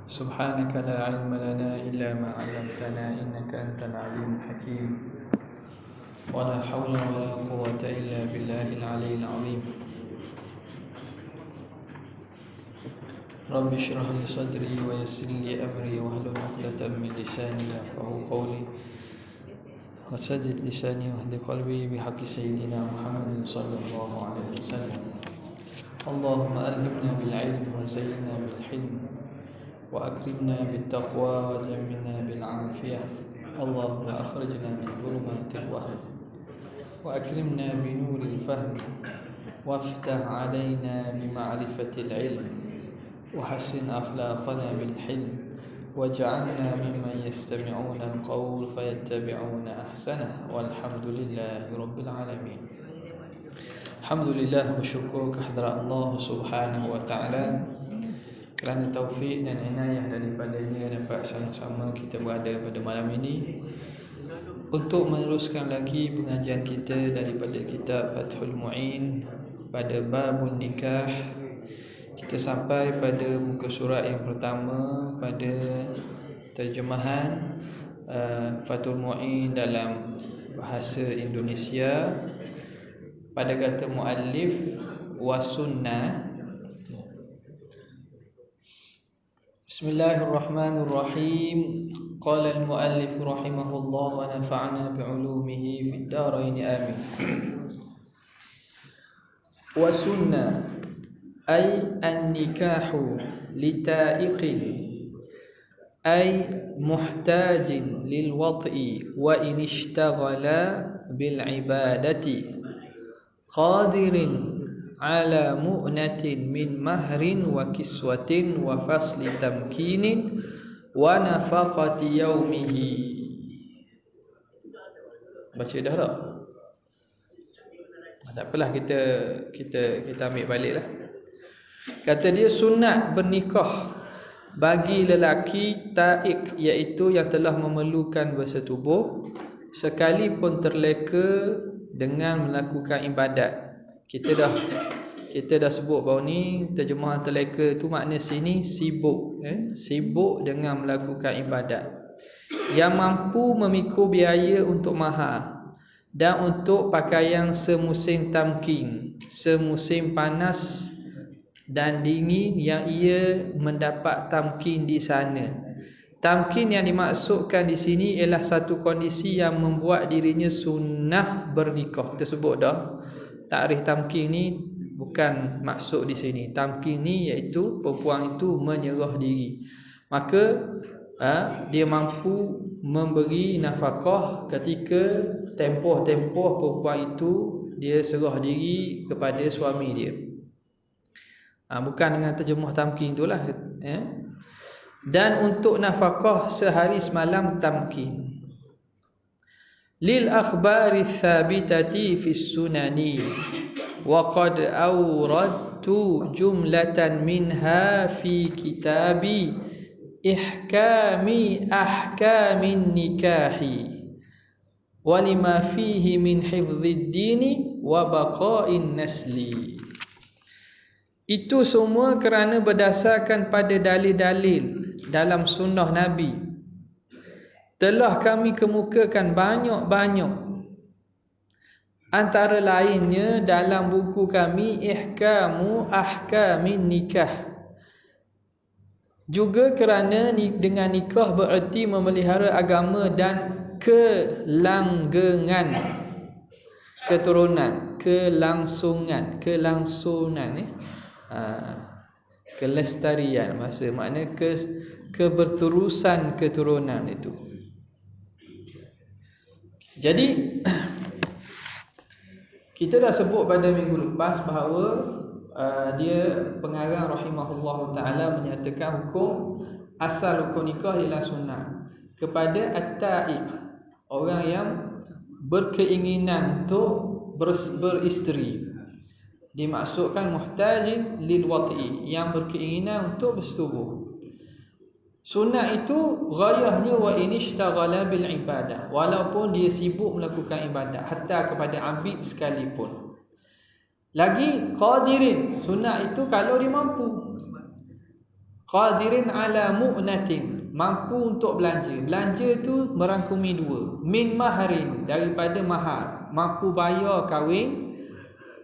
سبحانك لا علم لنا إلا ما علمتنا إنك أنت العليم الحكيم ولا حول ولا قوة إلا بالله العلي العظيم رب اشرح لي صدري ويسر لي أمري واحلل عقدة من لساني يفقهوا قولي وسدد لساني واهد قلبي بحق سيدنا محمد صلى الله عليه وسلم اللهم ألهمنا بالعلم وزينا بالحلم وأكرمنا بالتقوى وجملنا بالعافية اللهم أخرجنا من ظلمات الوهم وأكرمنا بنور الفهم وافتح علينا بمعرفة العلم وحسن أخلاقنا بالحلم واجعلنا ممن يستمعون القول فيتبعون أحسنه والحمد لله رب العالمين. Alhamdulillah, bersyukur kehadrat Allah Subhanahu wa taala kerana taufik dan inayah daripadanya dapat sama-sama kita berada pada malam ini untuk meneruskan lagi pengajian kita daripada kitab Fathul Mu'in pada babun nikah. Kita sampai pada muka surat yang pertama pada terjemahan Fathul Mu'in dalam bahasa Indonesia pada kata muallif wa sunnah. Bismillahirrahmanirrahim. Qala al-muallif rahimahullah wa nafa'ana bi'ulumihi fid darain amin. Wa sunnah ay an-nikahu lita'iqin ay muhtajin lil wat'i wa in ishtaghala bil ibadati qadirin ala mu'natin min mahrin wa kiswatin wa fasli tamkinin wa nafaqati yaumihi. Baca dah tak? Tak apalah, kita ambil baliklah. Kata dia, sunat bernikah bagi lelaki ta'iq, iaitu yang telah memerlukan bersetubuh sekalipun terleka dengan melakukan ibadat. Kita dah sebut bahawa ni terjemahan terleka tu makna sini sibuk, sibuk dengan melakukan ibadat, yang mampu memikul biaya untuk mahar dan untuk pakaian semusim tamkin, semusim panas dan dingin yang ia mendapat tamkin di sana. Tamkin yang dimaksudkan di sini ialah satu kondisi yang membuat dirinya sunnah bernikah. Kita sebut dah, takrif tamkin ni bukan maksud di sini. Tamkin ni iaitu perempuan itu menyerah diri. Maka dia mampu memberi nafkah ketika tempoh-tempoh perempuan itu dia serah diri kepada suami dia. Bukan dengan terjemah tamkin itulah, dan untuk nafkah sehari semalam tamkin. Lil akhbari thabitati fis sunani wa qad awradtu jumlatan minha fi kitabi ihkami ahkamin nikahi wa lima fihi min hifdzid dini wa baqa'in nasli. Itu semua kerana berdasarkan pada dalil-dalil dalam sunnah Nabi telah kami kemukakan banyak-banyak, antara lainnya dalam buku kami Ihkamu Ahkamin Nikah. Juga kerana dengan nikah bererti memelihara agama dan kelanggengan keturunan, kelangsungan kelestarian, makna keberterusan keturunan itu. Jadi kita dah sebut pada minggu lepas bahawa dia pengarang rahimahullah taala menyatakan hukum asal hukum nikah ialah sunnah kepada at-ta'iq, orang yang berkeinginan untuk beristeri. Dimaksudkan muhtajin lil wat'i, yang berkeinginan untuk bersetubuh. Sunnah itu ghayahnya wa inishtaghala bil ibadah, walaupun dia sibuk melakukan ibadat, hatta kepada abid sekalipun. Lagi qadirin, sunnah itu kalau dia mampu. qadirin ala mu'natin, mampu untuk belanja. Belanja tu merangkumi dua. Min maharin, daripada mahar, mampu bayar kahwin.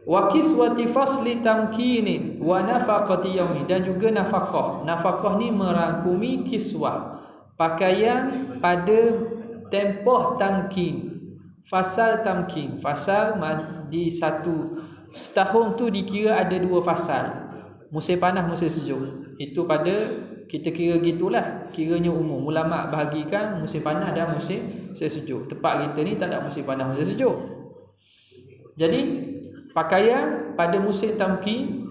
Wa kiswati fasli tamkinin wa nafaqati yaumi, dan juga nafkah. Nafkah ni merangkumi kiswah, pakaian pada tempoh tamkin. Fasal tamkin, fasal di satu setahun tu dikira ada dua fasal, musim panas, musim sejuk. Itu pada kita kira gitulah, kiranya umum. Ulama bahagikan musim panas dan musim sejuk. Tempat kita ni tak ada musim panas, musim sejuk. Jadi pakaian pada musim tamkin,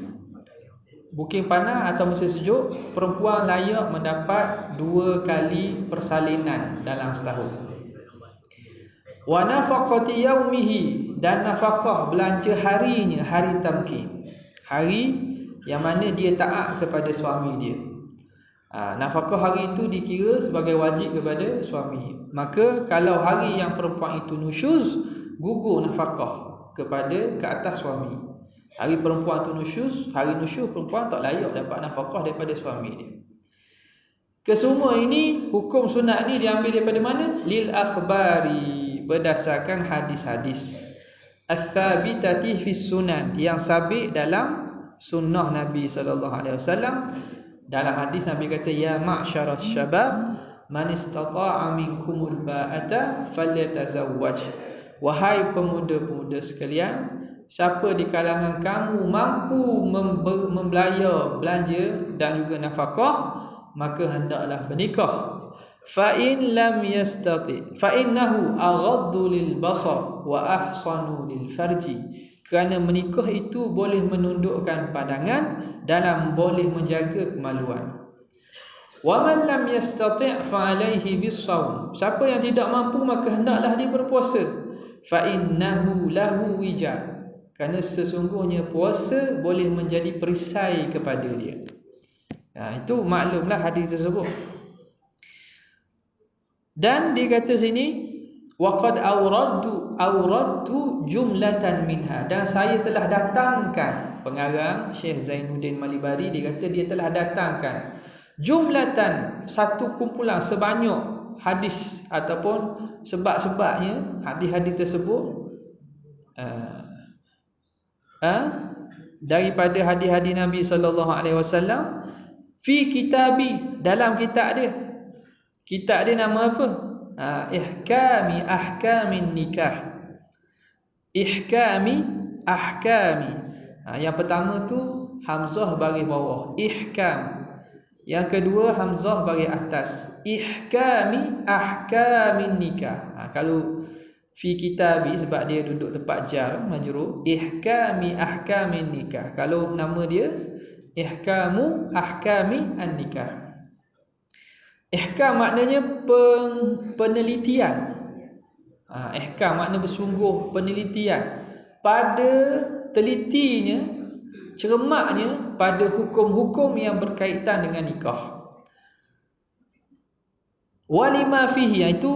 musim panas atau musim sejuk, perempuan layak mendapat 2 kali persalinan dalam setahun. Wa nafaqati yaumihi, dan nafkah belanja harinya, hari tamkin, hari yang mana dia taat kepada suami dia. Nafkah hari itu dikira sebagai wajib kepada suami. Maka kalau hari yang perempuan itu nusyuz, gugur nafkah ke atas suami. Hari perempuan tu nusyuz, hari nusyuz perempuan tak layak dapat nafkah daripada suami dia. Kesemua ini, hukum sunat ni diambil daripada mana? Lil akhbari, berdasarkan hadis-hadis ats-tsabitati fis sunan, yang sabit dalam sunnah Nabi sallallahu alaihi wasallam. Dalam hadis Nabi kata, ya ma'syaras syabab man istata'a minkumul ba'ata falyatazawwaj. Wahai pemuda-pemuda sekalian, siapa di kalangan kamu mampu belanja dan juga nafkah, maka hendaklah bernikah. Fa in lam yastati fa innahu aghaddu lil basar wa ahsanu lil farji. Kerana menikah itu boleh menundukkan pandangan dan boleh menjaga kemaluan. Wa man lam yastati' fa alaihi bis-shaum. Siapa yang tidak mampu, maka hendaklah dia berpuasa. Fa innahu lahu wija, kerana sesungguhnya puasa boleh menjadi perisai kepada dia. Itu maklumlah hadis tersebut. Dan dia kata sini, waqad awradtu jumlatan minha, dan saya telah datangkan, pengarang Syekh Zainuddin Malibari, dia kata dia telah datangkan jumlatan, satu kumpulan, sebanyak hadis ataupun sebab-sebabnya hadis-hadis tersebut daripada hadis-hadis Nabi sallallahu alaihi wasallam fi kitabi, dalam kitab dia. Kitab dia nama apa? Ihkami ahkamin nikah. Ihkami ahkami. Yang pertama tu hamzah baris bawah, ihkam. Yang kedua hamzah baris atas, ihkami ahkamin nikah. Kalau fi kitabi, sebab dia duduk tempat jar majrur, ihkami ahkamin nikah. Kalau nama dia ihkamu ahkami an-nikah. Ihkam maknanya penelitian. Ihkam makna bersungguh, penelitian. Pada telitinya, cermaknya pada hukum-hukum yang berkaitan dengan nikah. Walima fihi, itu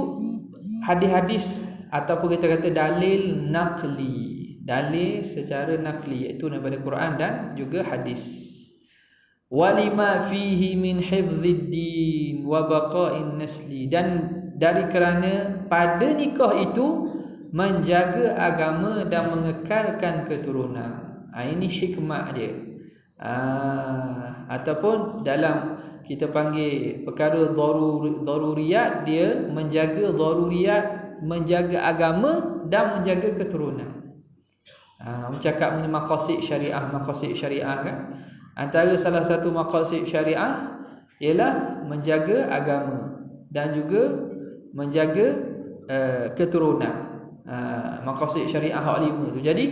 hadis-hadis ataupun kita kata dalil naqli, dalil secara naqli, iaitu daripada Quran dan juga hadis. Walima fihi min hifdzid din wa baqa'in nasli, dan dari kerana pada nikah itu menjaga agama dan mengekalkan keturunan. Ini hikmah dia. Ataupun dalam kita panggil perkara daruriyat, dia menjaga daruriyat, menjaga agama dan menjaga keturunan. Bercakap mengenai maqasid syariah kan. Antara salah satu maqasid syariah ialah menjaga agama dan juga menjaga keturunan. Maqasid syariah hak 5 tu. Jadi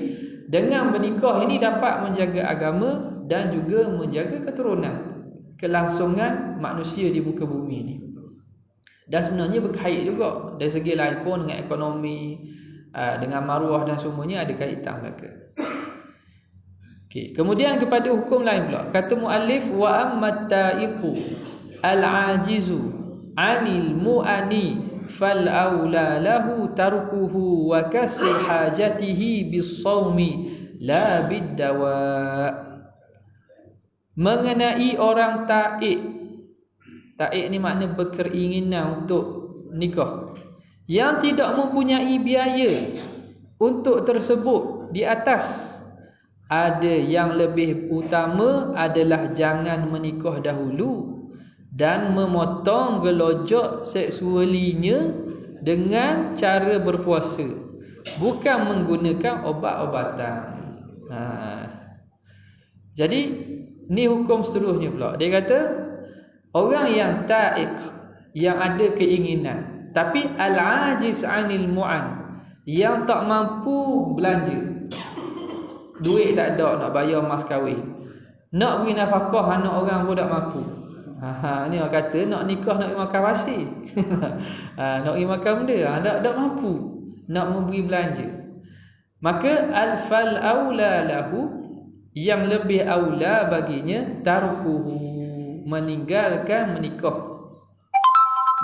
dengan bernikah ini dapat menjaga agama dan juga menjaga keturunan, kelangsungan manusia di muka bumi ini. Dan sebenarnya berkait juga dari segi lain pun, dengan ekonomi, dengan maruah dan semuanya ada kaitan mereka. Kemudian kepada hukum lain pula, kata muallif, wa ammat taiqu al-ajizu 'anil mu'ani fal aula lahu tarkuhu wa kasr hajatihi bis-shaumi la bid-dawa. Mengenai orang taik Taik ni makna berkeinginan untuk nikah. Yang tidak mempunyai biaya untuk tersebut di atas, ada yang lebih utama adalah jangan menikah dahulu dan memotong gelojok seksualinya dengan cara berpuasa, bukan menggunakan obat-obatan. Jadi ni hukum seterusnya pula. Dia kata orang yang taik, yang ada keinginan, tapi al-ajiz 'anil mu'an, yang tak mampu belanja, duit tak ada nak bayar mas kahwin, nak beri nafkah anak orang pun tak mampu. Ni orang kata nak nikah nak pergi makan pasir. Nak pergi makan benda, tak mampu nak memberi belanja. Maka al-fal aula lahu, yang lebih aula baginya tarkuhu, meninggalkan menikah.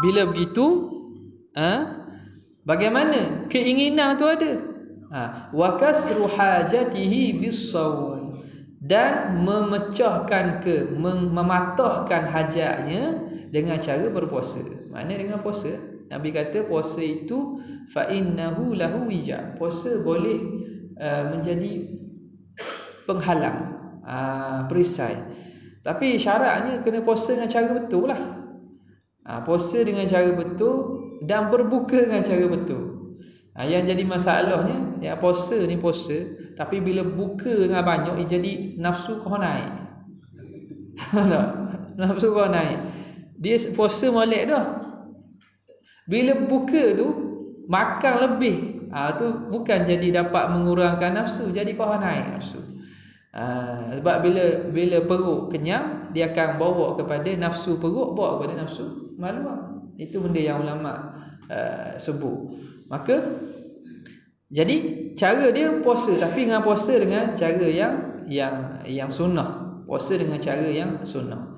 Bila begitu, bagaimana keinginan tu ada, wa kasru hajatihi bis-shaum, dan memecahkan mematahkan hajatnya dengan cara berpuasa. Maknanya dengan puasa. Nabi kata puasa itu fa innahu lahu wija, puasa boleh menjadi penghalang, perisai. Tapi syaratnya kena puasa dengan cara betul lah. Puasa dengan cara betul dan berbuka dengan cara betul. Yang jadi masalahnya, ya puasa ni puasa, tapi bila buka dengan banyak, jadi nafsu kau naik. Nafsu kau naik. Dia puasa molek dah. Bila buka tu makan lebih, tu bukan jadi dapat mengurangkan nafsu, jadi kau naik nafsu. Sebab bila perut kenyang, dia akan bawa kepada nafsu perut, bawa kepada nafsu maluah. Itu benda yang ulama sebut. Maka jadi cara dia puasa, tapi dengan puasa dengan cara yang sunnah. Puasa dengan cara yang sunnah,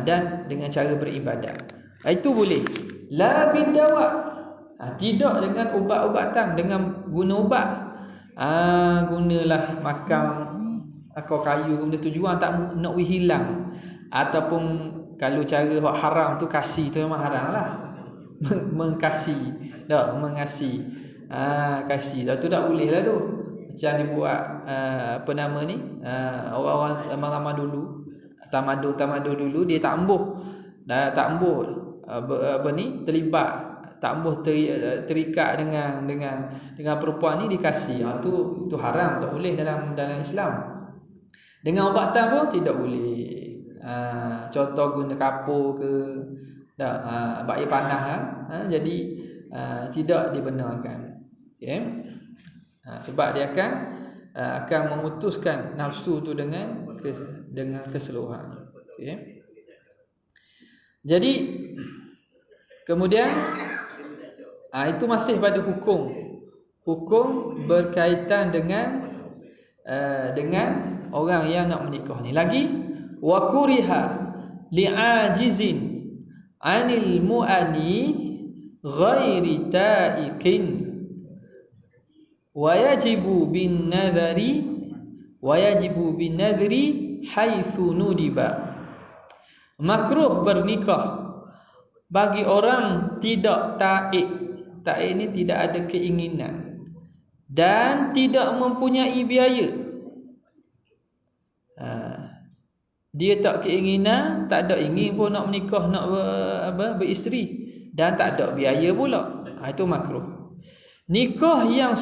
dan dengan cara beribadat. Itu boleh. La bidawa, tidak dengan ubat-ubatan, dengan guna ubat. Gunalah makan akar kayu, benda tujuan tak nak hilang. Ataupun kalau cara haram tu kasih tu memang haram lah. Mengkasih, tak mengasihi. Kasih dah tu tak boleh lah tu. Macam dia buat apa nama ni, orang-orang zaman dulu, tamadun dulu, dia tak ambuh. Tak ambuh apa ni, terlibat, tak ambuh terikat dengan perempuan ni, dikasih. Tu haram, tak boleh dalam Islam. Dengan ubatan pun tidak boleh. Contoh guna kapur ke, tak, bak air panas jadi tidak dibenarkan. Okay. Sebab dia akan memutuskan nafsu tu dengan keseluruhan. Okay. Jadi kemudian itu masih pada hukum berkaitan dengan orang yang nak menikah ni. Lagi wa kuriha li'ajizin 'anil mu'ani ghairi ta'iqin wa yajibu bin nadhri haitsu nudiba. Makruh bernikah bagi orang tidak taik. Taik ni tidak ada keinginan dan tidak mempunyai biaya. Dia tak keinginan, tak ada ingin pun nak menikah, nak beristeri, dan tak ada biaya pula. Itu makruh. Nikah yang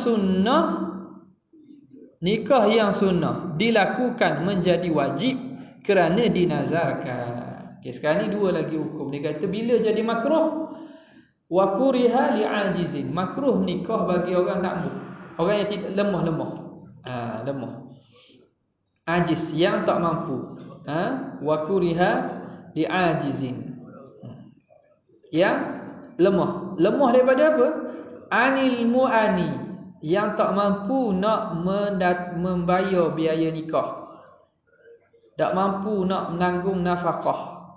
sunnah dilakukan menjadi wajib kerana dinazarkan. Okay, sekarang ni dua lagi hukum. Dia kata bila jadi makruh, wa kuriha li'ajizin, makruh nikah bagi orang tak mampu, orang yang tidak lemah. Ajiz, yang tak mampu. Wa kuriha li'ajizin, yang lemah daripada apa? Anil mu'ani, yang tak mampu nak membayar biaya nikah, tak mampu nak menanggung nafkah.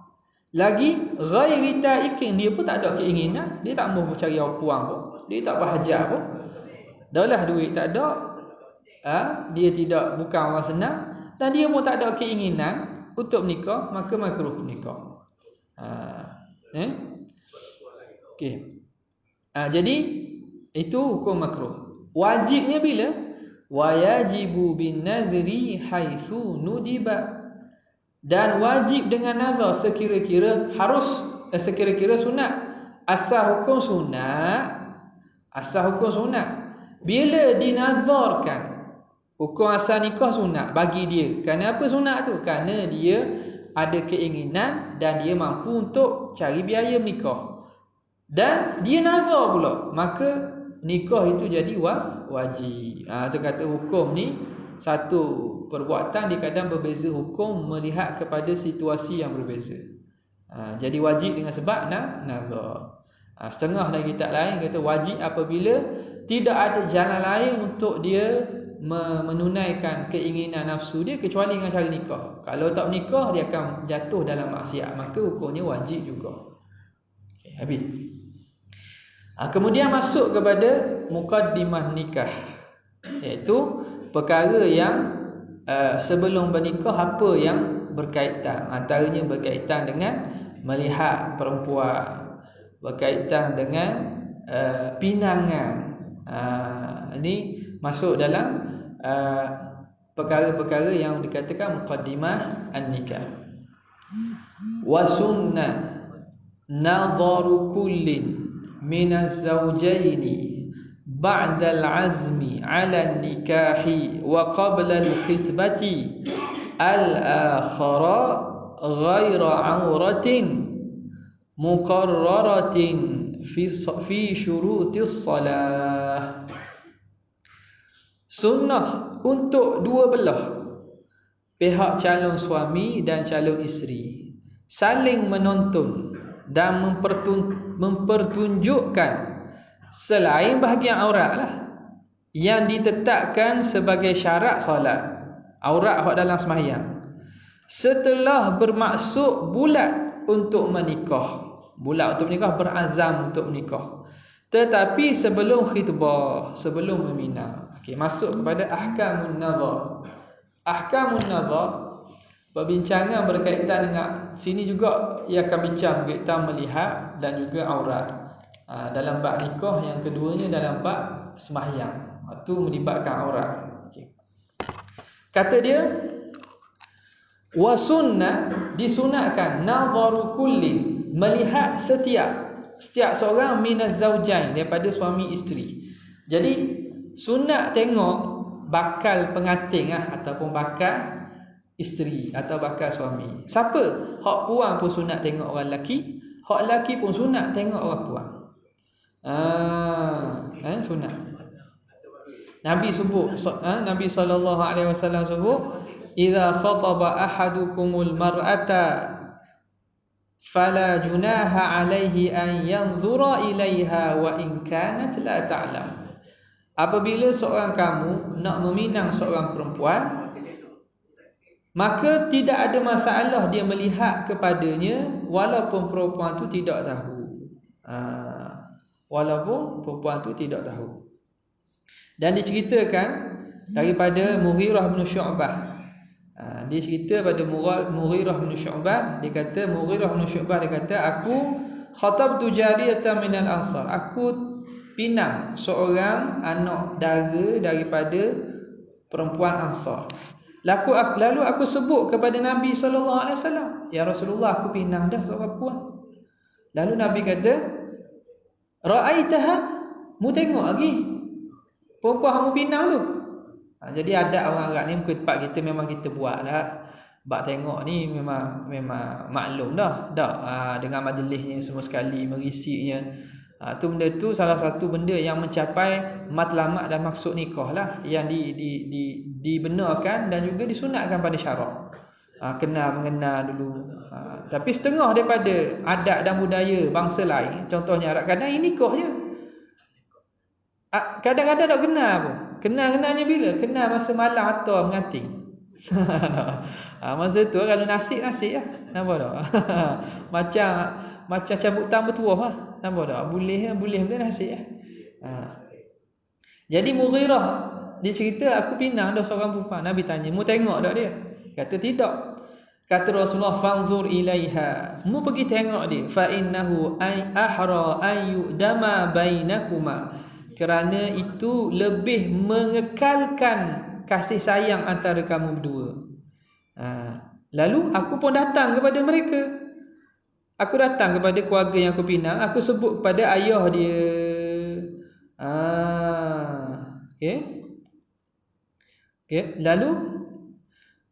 Lagi ghairi ta'iqin, dia pun tak ada keinginan, dia tak mahu cari puang pun, dia tak berhajat pun, dahlah duit tak ada, dia bukan orang senang, dan dia pun tak ada keinginan untuk menikah, maka makruh nikah. Okey. Jadi itu hukum makruh. Wajibnya bila? Wa yajibu bin nadri haitsu nudiba. Dan wajib dengan nazar sekira-kira harus, sekira-kira sunat. Asal hukum sunat. Bila dinazarkan, hukum asal nikah sunat bagi dia. Kenapa sunat tu? Kerana dia ada keinginan dan dia mampu untuk cari biaya menikah. Dan dia nazar pula, maka nikah itu jadi wajib. Itu kata hukum ni satu perbuatan kadang berbeza hukum melihat kepada situasi yang berbeza. Jadi wajib dengan sebab nazar. Setengah dari kitab lain kata wajib apabila tidak ada jalan lain untuk dia menunaikan keinginan nafsu dia kecuali dengan cara nikah. Kalau tak nikah dia akan jatuh dalam maksiat, maka hukumnya wajib juga. Okay, habis. Kemudian masuk kepada muqaddimah nikah, iaitu perkara yang sebelum bernikah apa yang berkaitan. Antaranya berkaitan dengan melihat perempuan, berkaitan dengan pinangan. Ini masuk dalam perkara-perkara yang dikatakan muqaddimah an-nikah. Wa sunnah nadharu kullin min az-zawjaini ba'da al-'azmi 'ala an-nikahi wa qabla al-khitbati al-akhara ghayra 'awratin muqarraratin fi syurutis salah. Sunnah untuk dua belah pihak calon suami dan calon isteri saling menonton dan mempertunjukkan selain bahagian aurat lah yang ditetapkan sebagai syarat solat, aurat hak dalam sembahyang, setelah bermaksud bulat untuk menikah. Bulat untuk menikah, berazam untuk menikah, tetapi sebelum khitbah, sebelum meminang. Okey, masuk kepada ahkamun nazar. Ahkamun nazar, perbincangan berkaitan dengan sini juga ia akan bincang berkaitan melihat dan juga aurat. Dalam bab nikah, yang keduanya dalam bab sembahyang, itu melibatkan aurat. Okey. Kata dia wa sunnah, disunatkan nazaru kullin, melihat setiap seorang minaz zaujain, daripada suami isteri. Jadi sunat tengok bakal pengantin ataupun bakal isteri atau bakal suami. Siapa? Hak puan pun sunat tengok orang lelaki, hak lelaki pun sunat tengok orang puan. Sunat. Nabi sebut, Nabi SAW sebut, idza khataba ahadukumul mar'ata fala junaha alaihi an yanzura ilaiha wa in kanat la ta'lam. Apabila seorang kamu nak meminang seorang perempuan, maka tidak ada masalah dia melihat kepadanya walaupun perempuan itu tidak tahu. Walaupun perempuan itu tidak tahu. Dan diceritakan daripada Mughirah bin Syu'bah. Dia cerita pada Mughirah bin Syu'bah, dia kata aku khatabtu jariyatan minal ansar, aku pinang seorang anak dara daripada perempuan Ansar. Lalu aku sebut kepada Nabi SAW, ya Rasulullah, aku pinang dah seorang perempuan. Lalu Nabi kata, ra'aitaha, mu tengok lagi perempuan kamu pinang tu. Jadi ada orang Arab ni, muka tempat kita memang kita buat lah. Bak tengok ni memang maklum dah. Dengan majlisnya semua sekali, merisinya. Tu benda tu salah satu benda yang mencapai matlamat dan maksud nikah lah, yang dibenarkan dan juga disunatkan pada syarak. Kenal mengenal dulu. Tapi setengah daripada adat dan budaya bangsa lain, contohnya Arab, kadang ini nikah je. Kadang-kadang tak kenal pun. Kenalnya bila? Kenal masa malam atau mengantin. Masa tu kalau nasib lah. Nampak tak? Macam cabutan bertuah lah. Nampak tak? Boleh nasib lah. Jadi Mughirah, dia cerita, aku pinang dah seorang perempuan. Nabi tanya, mu tengok tak dia? Kata tidak. Kata Rasulullah, fanzur ilaiha, mu pergi tengok dia, fa innahu ahra ayyudama bainakuma, kerana itu lebih mengekalkan kasih sayang antara kamu berdua. Lalu aku pun datang kepada mereka. Aku datang kepada keluarga yang aku pinang, aku sebut kepada ayah dia. Okey. Lalu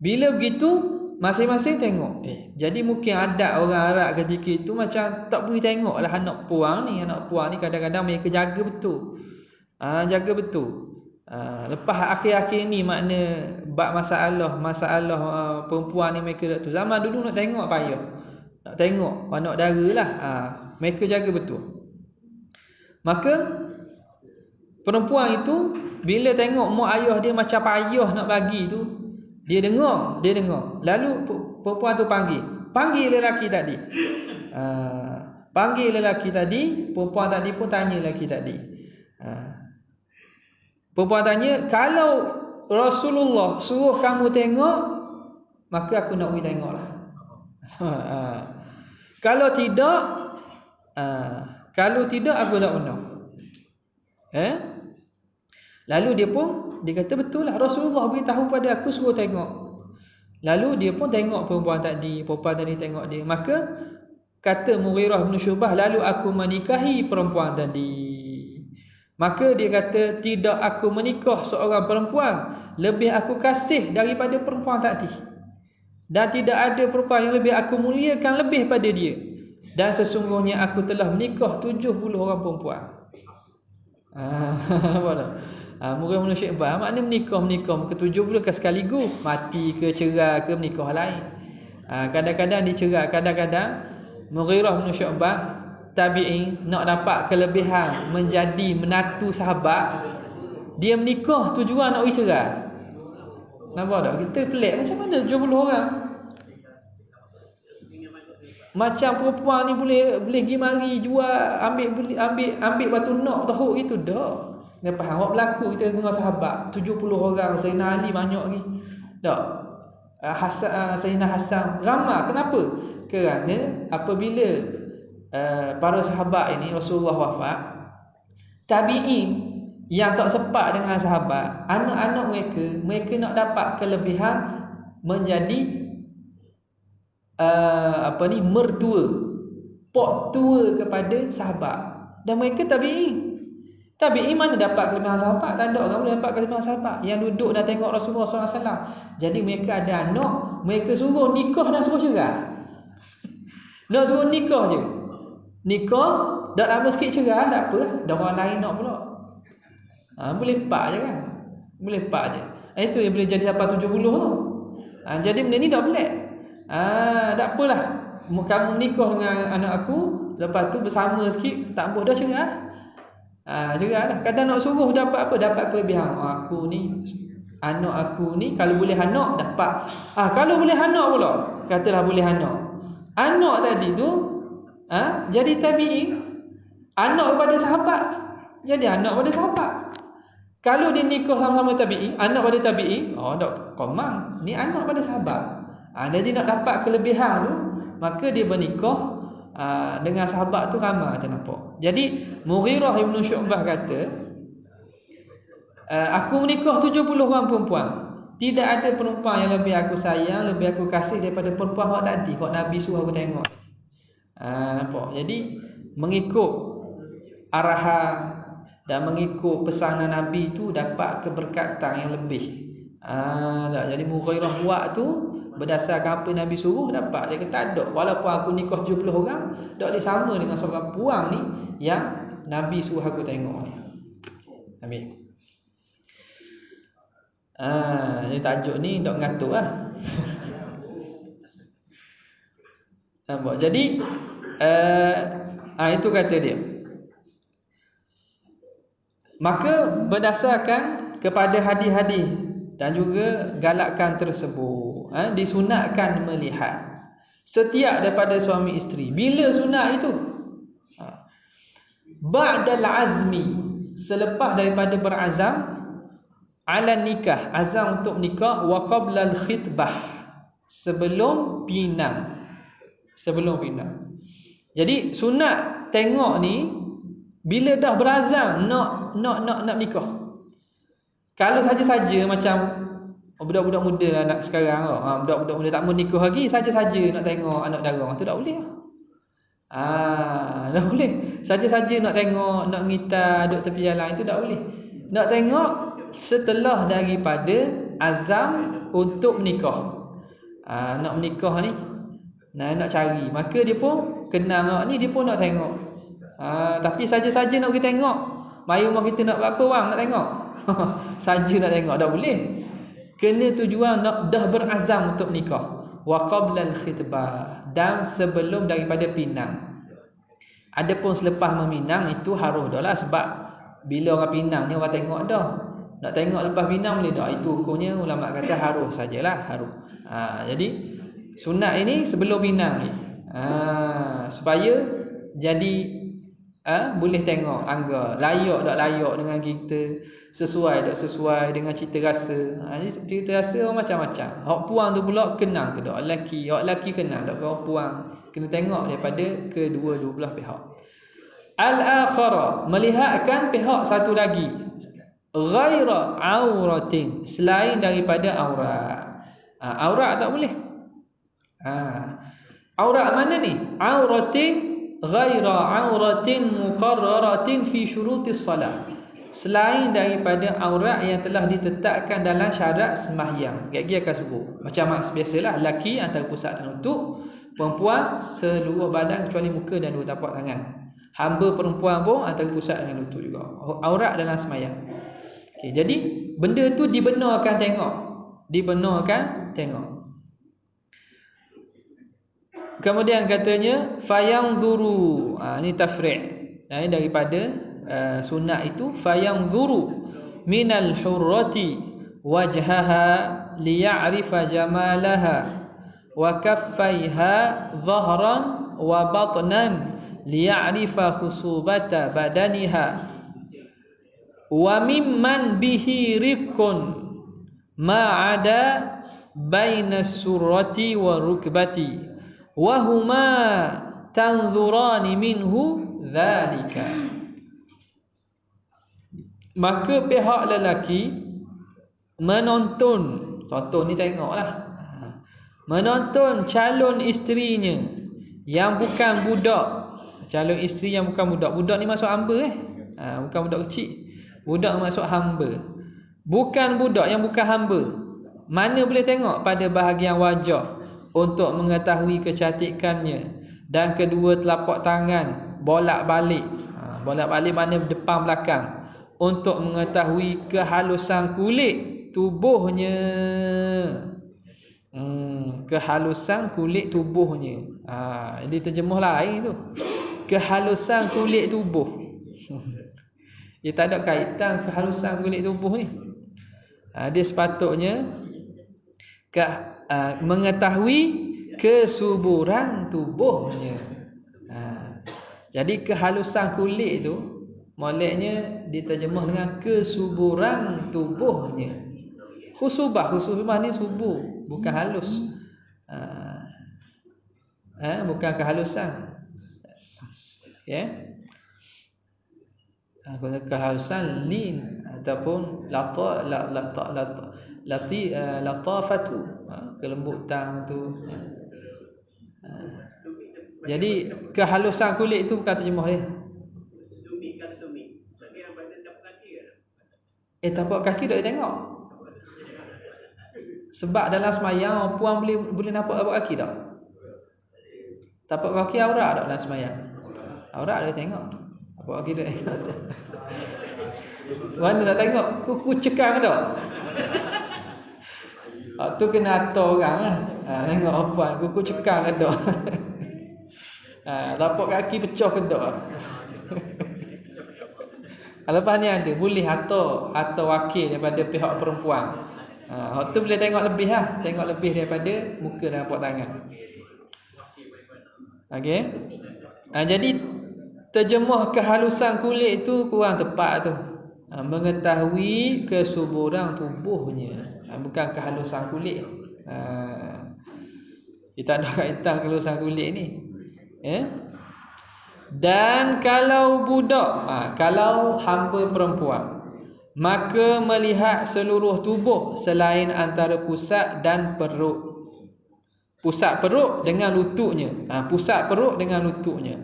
bila begitu, masing-masing tengok. Jadi mungkin adat orang Arab ketika itu macam tak boleh tengok lah anak puang ni. Anak puang ni kadang-kadang mereka jaga betul. Jaga betul. Lepas akhir-akhir ni makna bab masalah perempuan ni mereka tu. Zaman dulu nak tengok payah. Nak tengok anak dara lah. Mereka jaga betul. Maka perempuan itu bila tengok mak ayah dia macam payah nak bagi tu, dia dengar. Lalu perempuan tu panggil lelaki tadi. Panggil lelaki tadi, perempuan tadi pun tanya lelaki tadi. Perempuan tanya, kalau Rasulullah suruh kamu tengok, maka aku nak pergi tengoklah. Kalau tidak aku tak pernah. Lalu dia kata betul lah, Rasulullah beritahu pada aku suruh tengok. Lalu dia pun tengok perempuan tadi tengok dia. Maka kata Mughirah bin Syu'bah, lalu aku menikahi perempuan tadi. Maka dia kata, tidak aku menikah seorang perempuan lebih aku kasih daripada perempuan tadi. Dan tidak ada perempuan yang lebih aku muliakan lebih pada dia. Dan sesungguhnya aku telah menikah 70 orang perempuan. Apa dah? Mughirah bin Syu'bah maknanya menikah ke-70 ke sekaligus, mati ke cerai ke menikah lain. Kadang-kadang dicerai, kadang-kadang Mughirah bin Syu'bah tabi'in nak dapat kelebihan menjadi menatu sahabat, dia menikah tujuan nak cerai. Nampak tak? Kita pelik macam mana 70 orang. Macam perempuan ni boleh pergi mari jual, ambil batu nak tahuk gitu dah. Dia faham apa berlaku kita dengan sahabat 70 orang, Zainal Ali banyak lagi. Tak. Sayyidina Hasan ramai. Kenapa? Kerana apabila para sahabat ini Rasulullah wafat, tabi'in yang tak sepat dengan sahabat, anak-anak mereka nak dapat kelebihan menjadi mertua, pok tua kepada sahabat. Dan mereka tabi'in mana dapat kelebihan sahabat? Tak ada orang boleh dapat kelebihan sahabat yang duduk dan tengok Rasulullah SAW. Jadi mereka ada anak, mereka suruh nikah dan suruh cerai. Nak suruh nikah je, nikah dah lama sikit cerai, tak apa, dah orang lain nak pula. Boleh pak je kan, boleh pak je. Itu yang boleh jadi dapat 70 tu. Jadi benda ni dah pelik. Tak apalah, kamu nikah dengan anak aku, lepas tu bersama sikit, tak boleh dah cerai. Cerai lah. Kadang nak suruh dapat apa? Dapat kelebihan. Anak aku ni kalau boleh anak dapat. Kalau boleh anak pula, katalah boleh anak. Anak tadi tu jadi tabi'in, anak kepada sahabat. Jadi anak pada sahabat. Kalau dia nikah sama-sama tabi'in, anak pada tabi'in, tak komang. Ni anak pada sahabat. Jadi nak dapat kelebihan tu, maka dia bernikah dengan sahabat tu ramai, kita nampak. Jadi Mughirah bin Syu'bah kata, aku menikah 70 orang perempuan. Tidak ada perempuan yang lebih aku sayang, lebih aku kasih daripada perempuan hak tadi, hak Nabi suruh aku tengok. Nampak? Jadi mengikut arahan dan mengikut pesanan Nabi tu dapat keberkatan yang lebih. Jadi Mughirah buat tu berdasarkan apa Nabi suruh dapat. Dia kata ada, walaupun aku nikah 70 orang, tak boleh sama dengan seorang puang ni yang Nabi suruh aku tengok ni. Amin. Ini tajuk ni tak ngatuk lah. Nampak? Jadi itu kata dia. Maka berdasarkan kepada hadis-hadis dan juga galakkan tersebut, disunatkan melihat setiap daripada suami isteri. Bila sunat itu? Ba'dal azmi, selepas daripada berazam ala nikah, azam untuk nikah, wa qablal khitbah, sebelum pinang. Sebelum pinang. Jadi sunat tengok ni bila dah berazam nak nikah. Kalau saja-saja macam budak-budak muda anak sekarang budak-budak muda tak mau nikah lagi, saja-saja nak tengok anak dara, tu tak boleh. Tak boleh. Saja-saja nak tengok, nak ngitar duduk tepi jalan, itu tak boleh. Nak tengok setelah daripada azam untuk menikah. Nak menikah ni, nak cari, maka dia pun kenal ni, dia pun nak tengok. Tapi saja-saja nak pergi tengok. Mari rumah kita nak berapa wang nak tengok. Saja nak tengok, tak boleh. Kena tujuan nak dah berazam untuk nikah. Wa qabla al-khitbah, dan sebelum daripada pinang. Adapun selepas meminang itu harus dah lah, sebab bila orang pinang ni orang tengok dah. Nak tengok lepas pinang boleh tak? Itu hukumnya ulama kata harus sajalah, harus. Jadi sunat ini sebelum pinang ni. Supaya jadi boleh tengok angga layak tak layak dengan kita, sesuai tak sesuai dengan cita rasa. Cita rasa orang macam-macam. Hak puang tu pula kenal ke tak lelaki, hak lelaki kenal tak ke hak puang. Kena tengok daripada kedua-dua belah pihak. Al-akhara, melihatkan pihak satu lagi, ghaira auratin, selain daripada aurat. Aurat tak boleh. Aurat mana ni? Auratin ghaira auratin muqarraratin fi syurutis salat, selain daripada aurat yang telah ditetapkan dalam syarat sembahyang. Gigi akan sebut macam biasalah, lelaki antara pusat dan lutut, perempuan seluruh badan kecuali muka dan dua tapak tangan. Hamba perempuan pun antara pusat dengan lutut juga. Aurat dalam sembahyang. Okay, jadi benda tu dibenarkan tengok. Dibenarkan tengok. Kemudian katanya fayanzuru. Ini tafri'. Ini daripada sunat itu, fayanzuru minal hurrati wajhaha liya'rifa jamalaha wa kaffaiha dhahran wa batnan liya'rifa khusubata badaniha wa mimman bihi rifqun ma'ada bainas surrati wa rukbati wa huma tanzurani minhu dhalika. Maka pihak lelaki menonton, contoh ni tengoklah, menonton calon isterinya yang bukan budak. Calon isteri yang bukan budak. Budak ni masuk hamba bukan budak kecil. Budak masuk hamba. Bukan budak yang bukan hamba. Mana boleh tengok? Pada bahagian wajah, untuk mengetahui kecantikannya, dan kedua telapak tangan bolak-balik. Bolak-balik mana depan belakang, untuk mengetahui kehalusan kulit tubuhnya. Kehalusan kulit tubuhnya. Jadi terjemuh lain tu. Kehalusan kulit tubuh. Dia tak ada kaitan kehalusan kulit tubuh ni. Dia sepatutnya mengetahui kesuburan tubuhnya. Jadi kehalusan kulit tu moleknya diterjemah dengan kesuburan tubuhnya. Khusubah ni subur, bukan halus. Bukan kehalusan. Kehalusan lin ataupun latafatu, kelembutan tu. Jadi kehalusan kulit itu bukan terjemah dia. Tapak kaki tak boleh tengok. Sebab dalam semayang puan boleh nampak tapak kaki tak? Tapak kaki aurat tak dalam semayang? Aurat boleh tengok. Tapak kaki tak tengok. Mana nak tengok? Kuku cekang tak? Tu kena atur orang lah. Tengok puan kuku cekang ke tak? Tapak kaki pecah ke tak? Lepas ni ada boleh atur wakil daripada pihak perempuan. Tu boleh tengok lebih lah. Tengok lebih daripada muka dan tapak tangan. Okey. Jadi terjemah kehalusan kulit itu kurang tepat tu. Mengetahui kesuburan tubuhnya, bukan kehalusan kulit. Dia tak ada kaitan kelulusan kulit ni. Dan kalau budak, kalau hamba perempuan, maka melihat seluruh tubuh selain antara pusat dan perut. Pusat perut dengan lututnya. Pusat perut dengan lututnya.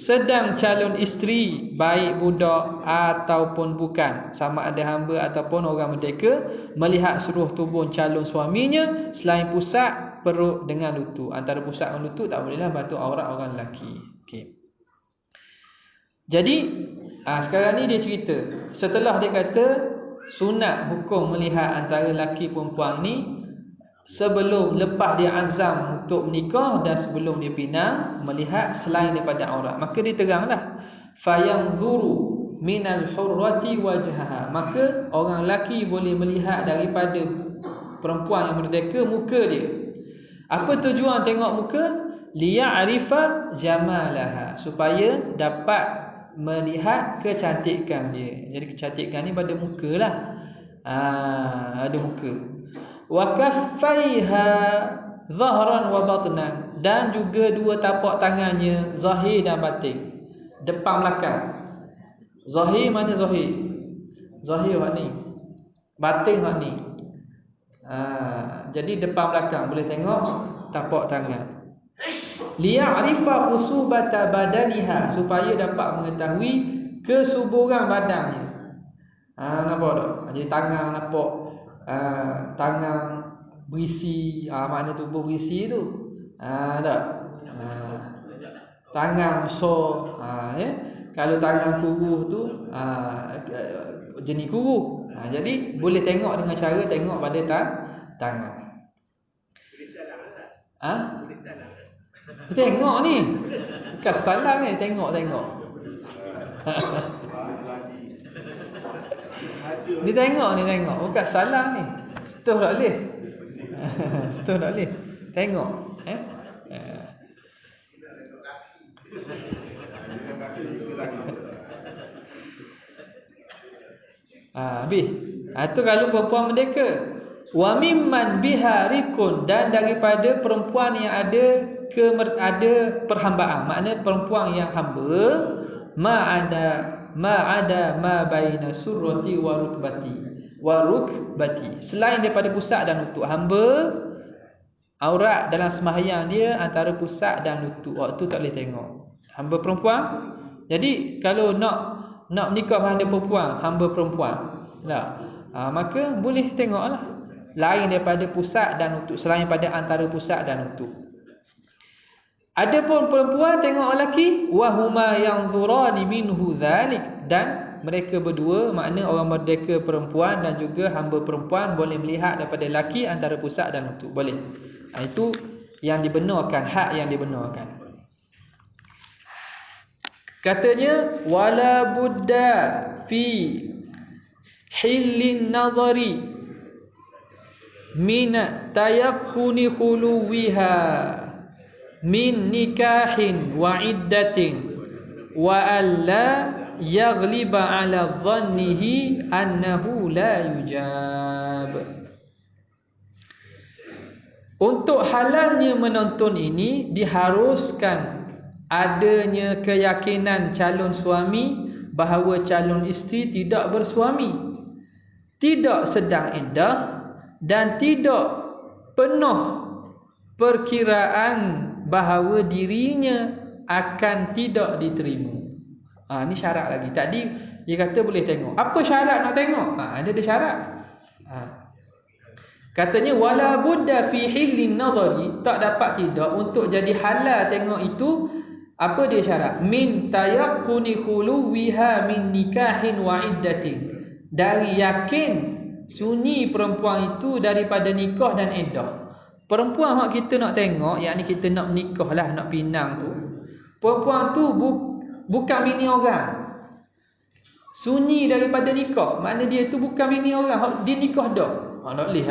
Sedang calon isteri, baik budak ataupun bukan, sama ada hamba ataupun orang merdeka, melihat seluruh tubuh calon suaminya selain pusat perut dengan lutut. Antara pusat dan lutut tak bolehlah bantu aurat orang lelaki. Okey. Jadi sekarang ni dia cerita, setelah dia kata sunat hukum melihat antara lelaki perempuan ni sebelum lepas dia azam untuk menikah dan sebelum dia pinang, melihat selain daripada aurat. Maka dia teranglah, fayanzuru minal hurrati wajhaha. Maka orang lelaki boleh melihat daripada perempuan yang merdeka muka dia. Apa tujuan tengok muka? Liya'rifa jamalaha, supaya dapat melihat kecantikan dia. Jadi kecantikan ni pada muka lah. Ada muka. Wa kaffaiha zahran wa batnan, dan juga dua tapak tangannya zahir dan batin, depan belakang. Zahir mana zahir? Zahir hak ni, batin hak ni. Jadi depan belakang boleh tengok tapak tangan. Liya'rifa khusubata badaniha, supaya dapat mengetahui kesuburan badannya. Nampak tak? Jadi tangan nampak, tangan berisi, makna tubuh berisi tu. Tak? Tangan besar, Kalau tangan kuruh tu jenis kuruh. Jadi boleh tengok dengan cara tengok pada tangan. Tengok ni. Bukan salah ni, tengok. Ni tengok. Bukan salah ni. Setuh tak boleh. Setuh tak boleh. Tengok. Habis. Itu kalau perempuan merdeka. Wa mimman biha rikun, dan daripada perempuan yang ada perhambaan, makna perempuan yang hamba, ma'ada ma baina surrati wa rukbati, selain daripada pusat dan lutut. Hamba aurat dalam sembahyang dia antara pusat dan lutut. Waktu tak boleh tengok hamba perempuan. Jadi kalau nak menikah dengan hamba perempuan maka boleh tengoklah lain daripada pusat dan lutut, selain pada antara pusat dan lutut. Adapun perempuan tengok lelaki, wahuma yanzurani minhu dzalik, dan mereka berdua, makna orang merdeka perempuan dan juga hamba perempuan, boleh melihat daripada lelaki antara pusat dan lutut. Boleh. Itu yang dibenarkan, hak yang dibenarkan. Katanya wala budda fi hillin nadhari min tayakkuni khuluwiha min nikahin wa iddatin wa alla yaghliba ala dhannihi annahu la yujab. Untuk halalnya menonton ini diharuskan adanya keyakinan calon suami bahawa calon isteri tidak bersuami, tidak sedang iddah, dan tidak penuh perkiraan bahawa dirinya akan tidak diterima. Ni syarat lagi. Tadi dia kata boleh tengok. Apa syarat nak tengok? Ada syarat. Katanya wala budda fi hillin nadhari, tak dapat tidak untuk jadi halal tengok itu. Apa dia syarat? Min tayakkuni khuluwiha min nikahin wa iddatin, dari yakin sunyi perempuan itu daripada nikah dan iddah. Perempuan yang kita nak tengok, yakni kita nak menikah lah, nak pinang tu, perempuan tu bukan bini orang, sunyi daripada nikah, makna dia tu bukan bini orang, dia nikah dah. Tak boleh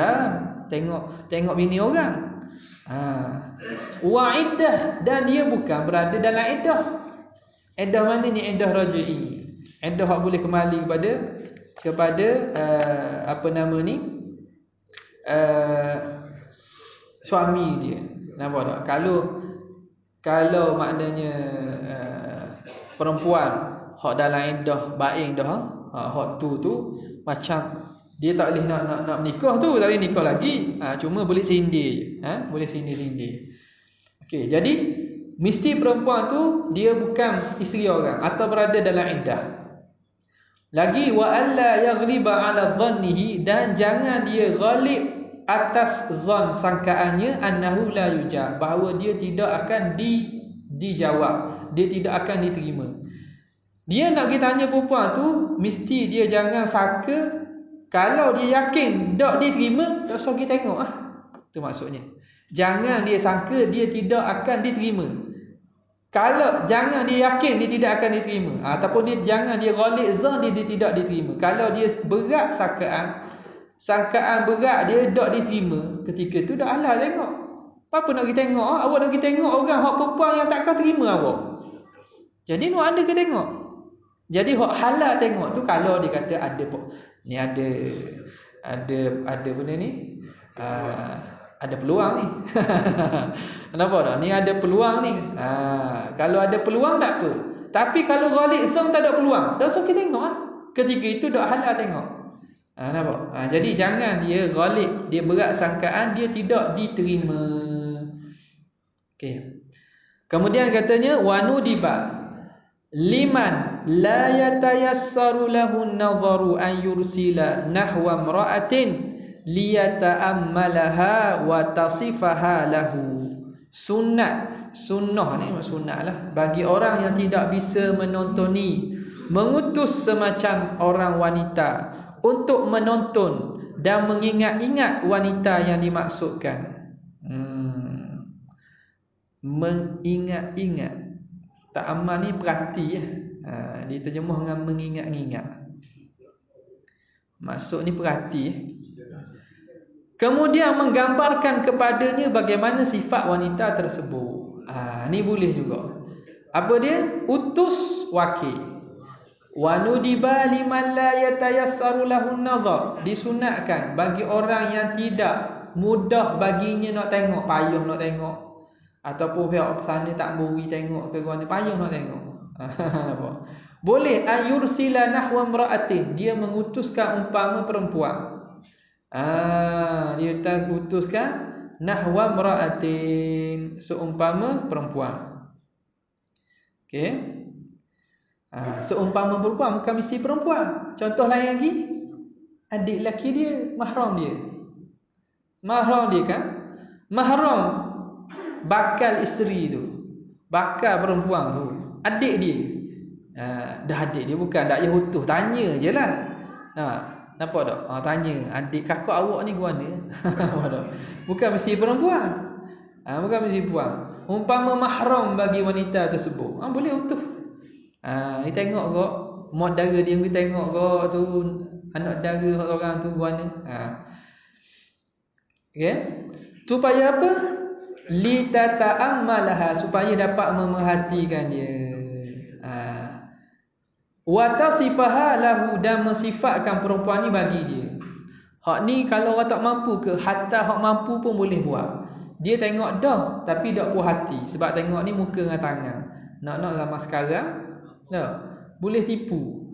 tengok bini orang. Wa iddah, dan dia bukan berada dalam iddah. Iddah mana ni? Iddah raj'i. Iddah hak boleh kembali kepada suami dia. Nampak tak? Kalau maknanya perempuan hak dalam iddah baing dah, hak tu macam dia tak boleh nak menikah tu, tak boleh nikah lagi. Cuma boleh sindir, boleh sindir. Okey, jadi mesti perempuan tu dia bukan isteri orang atau berada dalam iddah. Lagi wa alla yaghliba ala dhannihi, dan jangan dia ghalib atas zon sangkaannya annahu la yujab, bahawa dia tidak akan dijawab, dia tidak akan diterima. Dia nak kita tanya perempuan tu, mesti dia jangan sangka, kalau dia yakin tak diterima, tak usah kita tengok tu maksudnya. Jangan dia sangka dia tidak akan diterima. Kalau jangan dia yakin dia tidak akan diterima, ataupun jangan dia ghalib zon dia tidak diterima. Kalau dia berat sangkaan berat dia tak diterima, ketika tu dah halal tengok. Apa nak kita tengok? Awak nak kita tengok orang hak perempuan yang takkan terima awak. Jadi nak ada ke tengok? Jadi hak halal tengok tu kalau dia kata ada benda ni, ada peluang ni. Nampak tak? Ni ada peluang ni. Kalau ada peluang tak apa. Tapi kalau ghalib zon tak ada peluang, dah usah kita tengok ketika itu dah halal tengok. Nampak? Jadi jangan dia ghalib, dia berat sangkaan, dia tidak diterima. Okey. Kemudian katanya wanudiba liman la yatayassaru lahu an-nazaru an yursila nahwa imra'atin liyata'ammalaha wa tasifaha lahu. Sunnah ni sunnah lah bagi orang yang tidak bisa menontoni, mengutus semacam orang wanita untuk menonton dan mengingat-ingat wanita yang dimaksudkan. Mengingat-ingat, ta'ammal ni perhati diterjemah dengan mengingat-ingat. Maksud ni perhati. Kemudian menggambarkan kepadanya bagaimana sifat wanita tersebut. Ni boleh juga. Apa dia? Utus wakil. Wa nudiba liman la yatayassaru lahu an-nazar. Disunatkan bagi orang yang tidak mudah baginya nak tengok, payah nak tengok, ataupun pihak sana tak beri tengok ke mana, payah nak tengok. Boleh ayursila nahwa imra'atin, dia mengutuskan umpama perempuan. Dia tak utuskan nahwa imra'atin, seumpama perempuan. Okey. Seumpama perempuan, bukan mesti perempuan. Contoh lain lagi, adik lelaki dia, mahram dia. Mahram dia kan? Mahram bakal isteri tu, bakal perempuan tu, adik dia. Dah adik dia, bukan tak payah utuh, tanya je lah. Nampak tak? Tanya, adik kakak awak ni ke mana? Nampak tak? Bukan mesti perempuan. Bukan mesti perempuan. Umpama mahram bagi wanita tersebut, boleh utuh. Ni tengok kok, mak dara dia pergi tengok kok tu, anak dara orang tu ke mana. Okay? Supaya apa? Litata'ammalaha, supaya dapat memerhatikan dia. Wa tasifaha lahu, dan mensifatkan perempuan ni bagi dia. Hak ni kalau orang tak mampu ke, hatta hak mampu pun boleh buat. Dia tengok dah tapi tak puas hati, sebab tengok ni muka dengan tangan. Nak zaman sekarang boleh tipu.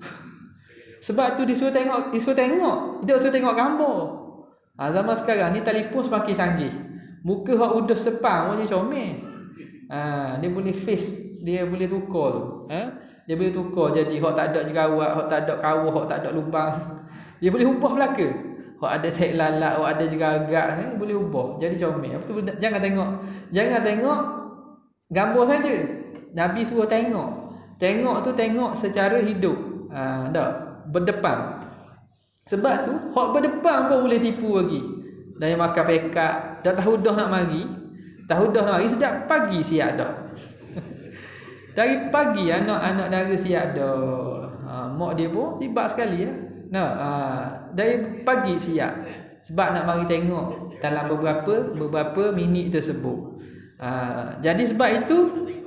Sebab tu disuruh tengok, dia suruh tengok gambar. Zaman sekarang ni telefon semakin canggih. Muka hak udah sepang macam comel. Dia boleh face, dia boleh tukar tu. Dia boleh tukar jadi hak tak ada jerawat, hak tak ada kawah, hak tak ada lubang. Dia boleh ubah belaka. Hak ada tek lalat, hak ada jeragak ni boleh ubah jadi comel. Apa tu, jangan tengok gambar saja. Nabi suruh tengok. Tengok tu tengok secara hidup. Berdepan. Sebab tu hak berdepan pun boleh tipu lagi. Dari makan pekat, dah tahu dah nak mari. Sedap pagi siap dah. Dari pagi anak-anak dara siap dah. Mak dia pun tiba sekali dari pagi siap. Sebab nak mari tengok dalam beberapa minit tersebut. Jadi sebab itu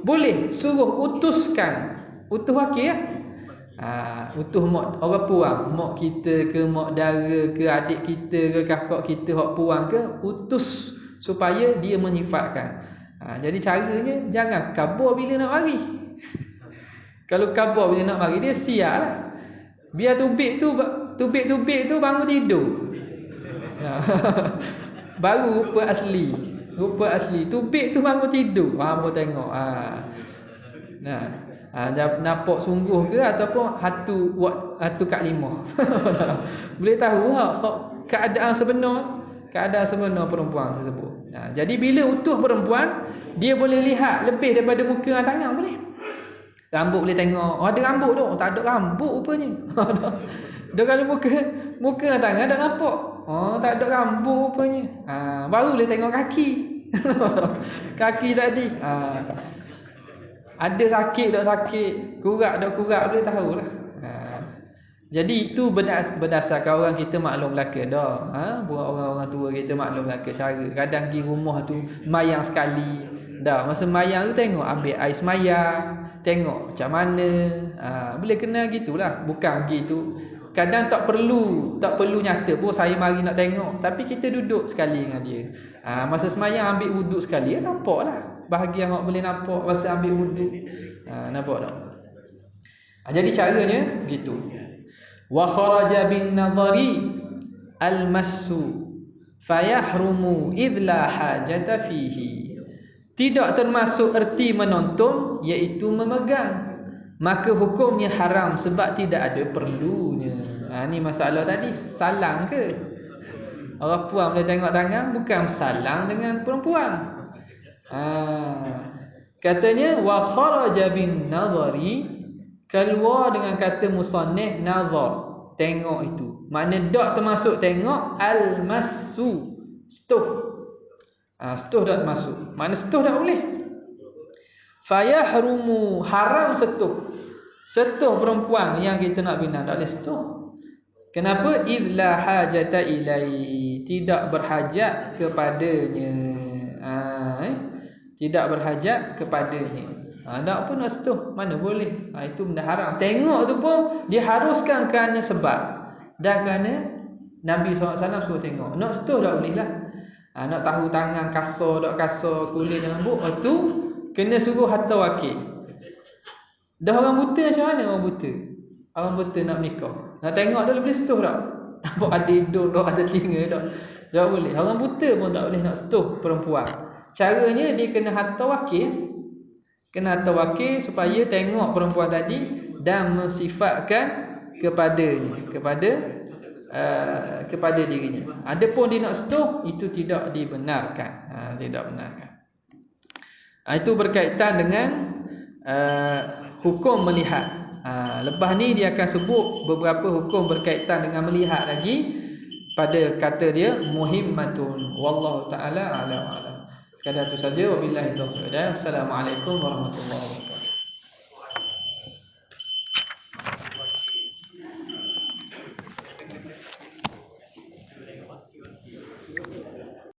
boleh suruh utuh wakil utuh mak orang puang, mak kita ke, mak dara ke, adik kita ke, kakak kita hak puang ke, utus supaya dia menyifatkan. Jadi caranya jangan kabur bila nak mari. Kalau kabur bila nak mari, dia sial lah. Biar tubik tu bangun tidur. Baru rupa asli. Tubik tu bangun tidur. Hangpa tengok. Nampak sungguh ke ataupun hatu kat lima. Boleh tahu keadaan sebenar perempuan tersebut. Jadi bila utuh perempuan, dia boleh lihat lebih daripada muka dan tangan boleh. Rambut boleh tengok, ada rambut tu, tak ada rambut rupanya. Dia kalau muka dan tangan tak nampak. Tak ada rambut rupanya. Baru boleh tengok kaki. Kaki tadi. Ada sakit tak sakit, kurat tak kurat, boleh tahulah. Jadi itu berdasarkan orang kita maklum belaka dah. Buat orang-orang tua kita maklum belaka cara. Kadang pergi rumah tu mayang sekali. Dah masa mayang tu tengok ambil air semayang, tengok macam mana. Boleh kenal gitulah. Bukan gitu. Kadang tak perlu nyata pun saya mari nak tengok, tapi kita duduk sekali dengan dia. Masa semayang ambil wuduk sekali, nampaklah. Bahagian awak boleh nampak masa ambil wuduk. Nampak tak? Jadi caranya gitu. Wa kharaja bin nadhari al-massu fayahrumu idh la hajata fihi. Tidak termasuk erti menonton, iaitu memegang, maka hukumnya haram sebab tidak ada perlunya. Ni masalah tadi, salang ke? Orang puan boleh tengok tangan, bukan salang dengan perempuan. Katanya wa kharaja bin nadhari, keluar dengan kata musannif nazar, tengok itu. Makna tak termasuk tengok, al-massu, setuh. Setuh tak termasuk. Makna setuh tak boleh. Fayahrumu, haram setuh. Setuh perempuan yang kita nak bina tak boleh setuh. Kenapa? Idla hajata ilai, tidak berhajat kepadanya. Tidak berhajat kepadanya. Tak pun nak setuh, mana boleh. Itu benda haram. Tengok tu pun diharuskan kerana sebab, dan kerana Nabi SAW suruh tengok. Nak setuh tak boleh lah. Nak tahu tangan kasar tak kasar, kulit dan lembut, itu kena suruh hatta wakil. Dah orang buta macam mana orang buta? Orang buta nak menikah, nak tengok dia boleh setuh tak? Nampak ada hidung tak, ada telinga tak? Tak boleh. Orang buta pun tak boleh nak setuh perempuan. Caranya dia kena hatta wakil. Kena hatta wakil supaya tengok perempuan tadi dan mensifatkan kepadanya, kepada dirinya. Adapun dia nak setuh, itu tidak dibenarkan. Tidak benarkan. Itu berkaitan dengan hukum melihat. Lepas ni dia akan sebut beberapa hukum berkaitan dengan melihat lagi. Pada kata dia muhimmatun, wallahu taala a'lam. Sekadar itu saja. Wabillahi taufiq. Assalamualaikum warahmatullahi wabarakatuh.